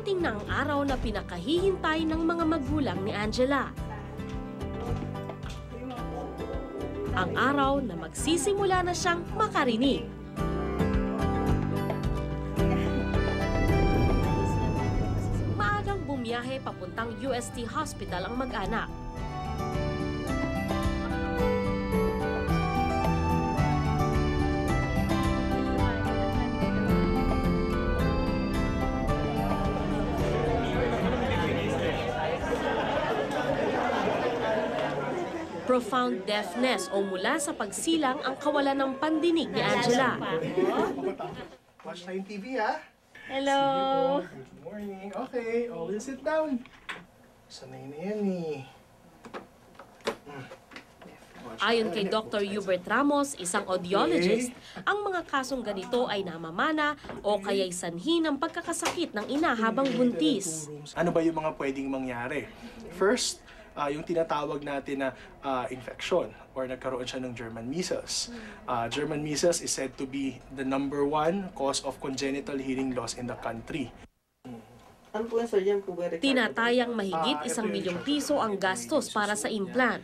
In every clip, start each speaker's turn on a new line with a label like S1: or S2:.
S1: Darating na ang araw na pinakahihintay ng mga magulang ni Angela. Ang araw na magsisimula na siyang makarinig. Maagang bumiyahe papuntang UST Hospital ang mag-anak. Profound deafness o mula sa pagsilang ang kawalan ng pandinig ni Angela.
S2: Watch tayong TV, ha?
S1: Hello!
S2: Good morning. Okay, we'll sit down. Sanay na yan, eh.
S1: Ayon kay Dr. Hubert Ramos, isang audiologist, ang mga kasong ganito ay namamana o kaya'y sanhi ng pagkakasakit ng ina habang buntis.
S2: Ano ba yung mga pwedeng mangyari? First, yung tinatawag natin na infection or nagkaroon siya ng German measles. German measles is said to be the #1 cause of congenital hearing loss in the country.
S3: Ano po yung surgeon po?
S1: Tinatayang mahigit 1 milyong piso ang gastos para sa implant.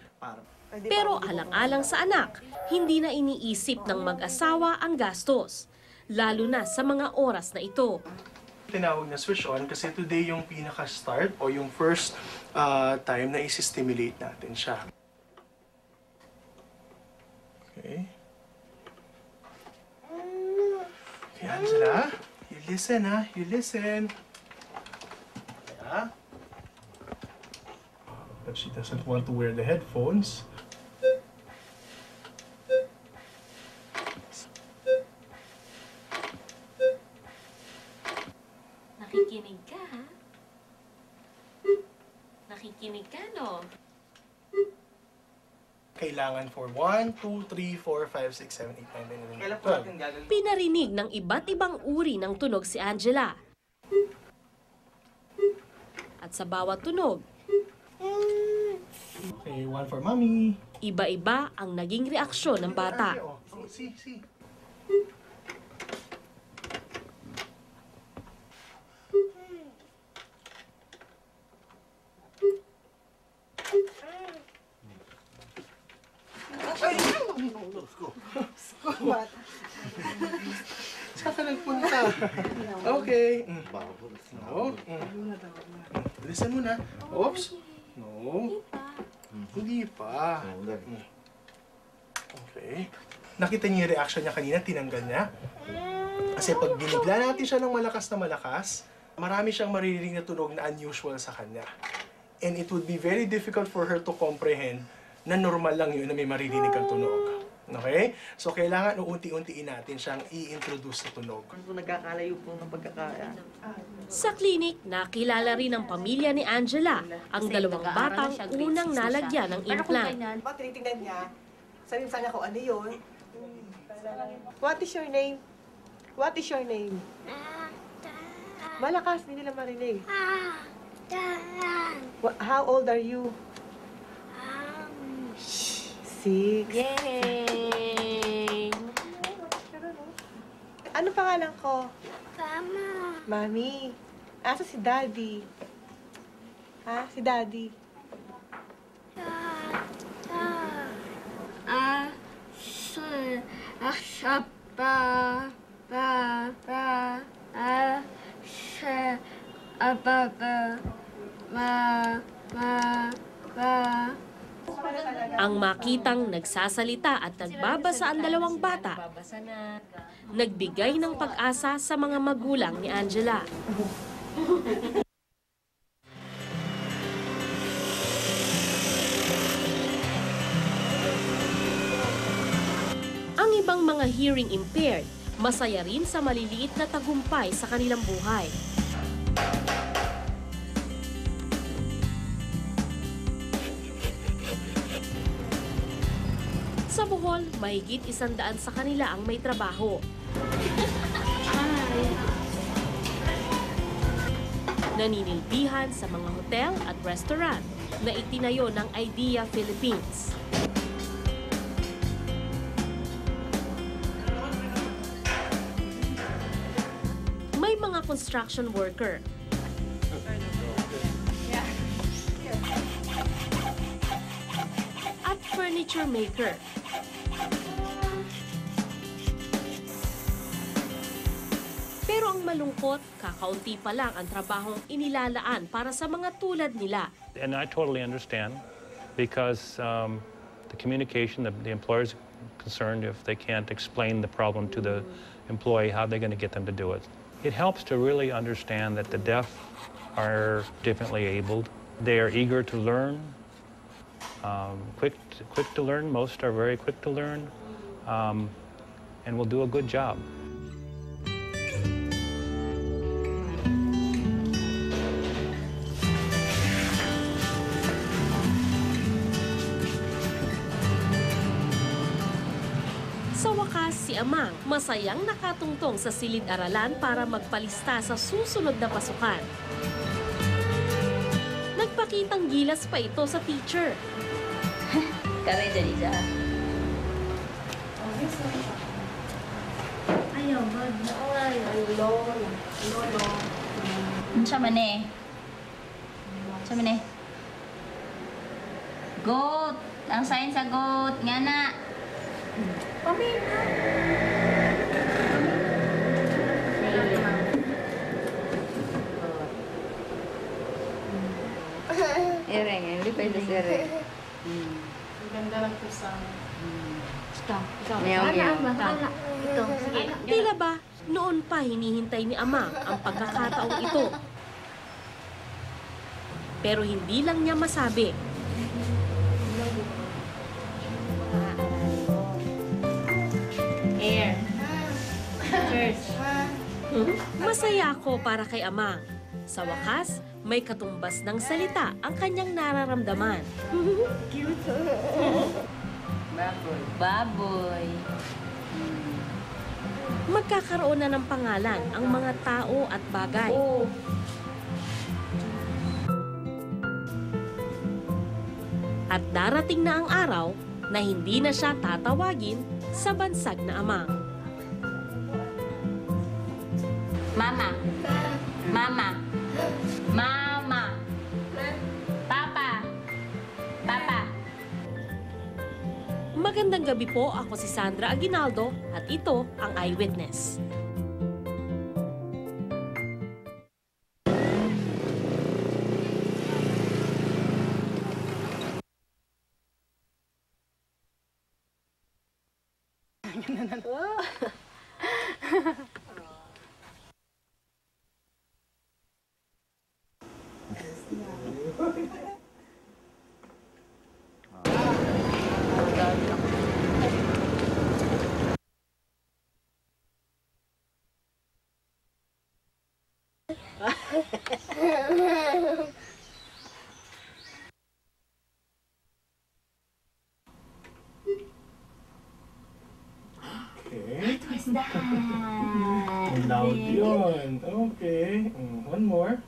S1: Pero alang-alang sa anak, hindi na iniisip ng mag-asawa ang gastos, lalo na sa mga oras na ito.
S2: Tinawag na switch on kasi today yung pinaka-start o yung first time na isi-stimulate natin siya. Okay. Okay, Angela, you listen, ha? You listen. Yeah. But she doesn't want to wear the headphones.
S1: Nakikinig ka, ha? Nakikinig ka, no?
S2: Kailangan for 1, 2, 3, 4, 5, 6, 7, 8, 9, 10, 11, 12.
S3: Kailan po natin gagawin?
S1: Pinarinig ng iba't ibang uri ng tunog si Angela. At sa bawat tunog,
S2: Okay, 1 for mommy.
S1: iba-iba ang naging reaksyon ng bata.
S2: Oh, see. Saan ka nagpunta? Okay. No. Listen muna. Oops. No. Hindi pa. Okay. Nakita niyo yung reaction niya kanina, tinanggal niya. Kasi pag binigla natin siya ng malakas na malakas, marami siyang maririnig na tunog na unusual sa kanya. And it would be very difficult for her to comprehend na normal lang yun na may maririnig kang tunog. Okay? So, kailangan unti-untiin natin siyang i-introduce sa tunog.
S3: Kung nagkakalayo po ng pagkakaya.
S1: Sa klinik, nakilala rin ng pamilya ni Angela ang dalawang batang unang nalagyan ng implant.
S4: Pag tinitingnan niya, sabihin sa kanya kung ano yun. What is your name? What is your name? Malakas, hindi nila marinig. How old are you? 6.
S1: Yay!
S4: Ano pangalan ko?
S5: Mama.
S4: Mami. Asa si Daddy? Ha? Si Daddy?
S1: Ang makitang nagsasalita at nagbabasa ang dalawang bata, nagbigay ng pag-asa sa mga magulang ni Angela. Ang ibang mga hearing impaired, masaya rin sa maliliit na tagumpay sa kanilang buhay. Sa Bohol, mahigit 100 sa kanila ang may trabaho. Naninilbihan sa mga hotel at restaurant na itinayo ng IDEA Philippines. May mga construction worker, At furniture maker. Pero ang malungkot, kakaunti pa lang ang trabahong inilalaan para sa mga tulad nila.
S5: And I totally understand because the communication, the employer's concerned if they can't explain the problem to the employee, how they're going to get them to do it. It helps to really understand that the deaf are differently abled. They are eager to learn, quick to learn. Most are very quick to learn, and will do a good job.
S1: Sa wakas, si Amang masayang nakatungtong sa silid-aralan para magpalista sa susunod na pasukan. Nagpakitang gilas pa ito sa teacher.
S6: Kami dali siya. Ayaw, bag. Siya man eh. Siya man eh. Goat. Ang sign sa goat. Nga na. Ireng, hindi pa ito si Ireng.
S4: Ganda lang po sa...
S6: Meow, meow.
S4: Ito, sige.
S1: Tila ba, noon pa hinihintay ni Amang ang pagkakataong ito. Pero hindi lang niya masabi.
S6: Air. First.
S1: Masaya ako para kay Amang. Sa wakas, may katumbas ng salita ang kanyang nararamdaman.
S6: Baboy. Baboy.
S1: Magkakaroon na ng pangalan ang mga tao at bagay. At darating na ang araw na hindi na siya tatawagin sa bansag na Amang.
S6: Mama. Mama. Mama. Papa. Papa.
S1: Magandang gabi po, ako si Sandra Aguinaldo at ito ang Eyewitness.
S2: Okay. Ang loud yun. Okay. One more.